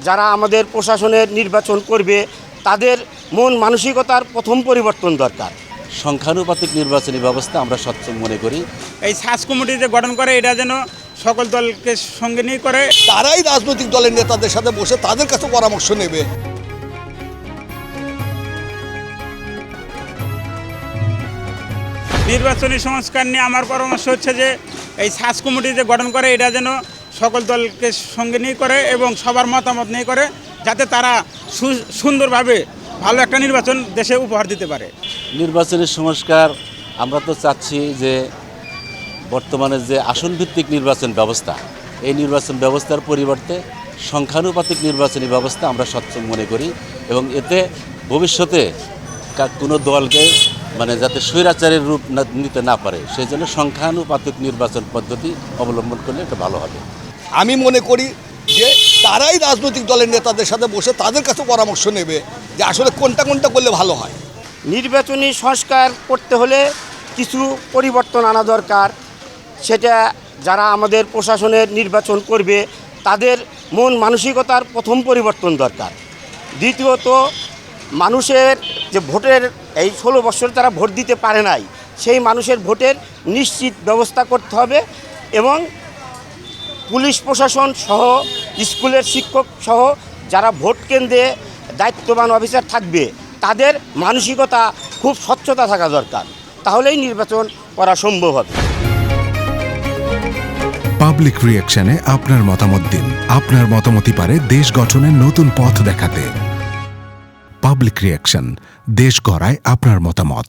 যারা আমাদের প্রশাসনের নির্বাচন করবে তাদের মন মানসিকতার প্রথম পরিবর্তন দরকার। সংখ্যানুপাতিক নির্বাচনী ব্যবস্থা আমরা সচ্ছল মনে করি। এই সার্চ কমিটি যে গঠন করে এটা যেন সকল দলকে সঙ্গে নিয়ে করে, তারাই রাজনৈতিক দলের নেতাদের সাথে বসে তাদের কাছে পরামর্শ নেবে। নির্বাচনী সংস্কার নিয়ে আমার পরামর্শ হচ্ছে যে এই সার্চ কমিটি যে গঠন করে এটা যেন সকল দলকে সঙ্গে নিয়ে করে এবং সবার মতামত নিয়ে করে, যাতে তারা সুন্দরভাবে ভালো একটা নির্বাচন দেশে উপহার দিতে পারে। নির্বাচনী সংস্কার আমরা তো চাচ্ছি যে বর্তমানে যে আসনভিত্তিক নির্বাচন ব্যবস্থা, এই নির্বাচন ব্যবস্থার পরিবর্তে সংখ্যানুপাতিক নির্বাচনী ব্যবস্থা আমরা সচ্ছল মনে করি এবং এতে ভবিষ্যতে কোনো দলকে যাতে স্বৈরাচারের রূপ নিতে না পারে সেই জন্য সংখ্যানুপাতিক নির্বাচন পদ্ধতি অবলম্বন করলে এটা ভালো হবে। আমি মনে করি যে তারাই রাজনৈতিক দলের নেতাদের সাথে বসে তাদের কাছে পরামর্শ নেবে যে আসলে কোনটা করলে ভালো হয়। নির্বাচনী সংস্কার করতে হলে কিছু পরিবর্তন আনা দরকার। সেটা যারা আমাদের প্রশাসনের নির্বাচন করবে তাদের মন মানসিকতার প্রথম পরিবর্তন দরকার। দ্বিতীয়ত, মানুষের যে ভোটের এই 16 বছর তারা ভোট দিতে পারে নাই, সেই মানুষের ভোটের নিশ্চিত ব্যবস্থা করতে হবে এবং পুলিশ প্রশাসন সহ স্কুলের শিক্ষক সহ যারা ভোট কেন্দ্রে দায়িত্ববান অফিসার থাকবে তাদের মানসিকতা খুব স্বচ্ছতা থাকা দরকার, তাহলেই নির্বাচন করা সম্ভব হবে। পাবলিক রিঅ্যাকশনে আপনার মতামত দিন। আপনার মতামতই পারে দেশ গঠনের নতুন পথ দেখাতে। পাবলিক রিঅ্যাকশন, দেশ গড়ায় আপনার মতামত।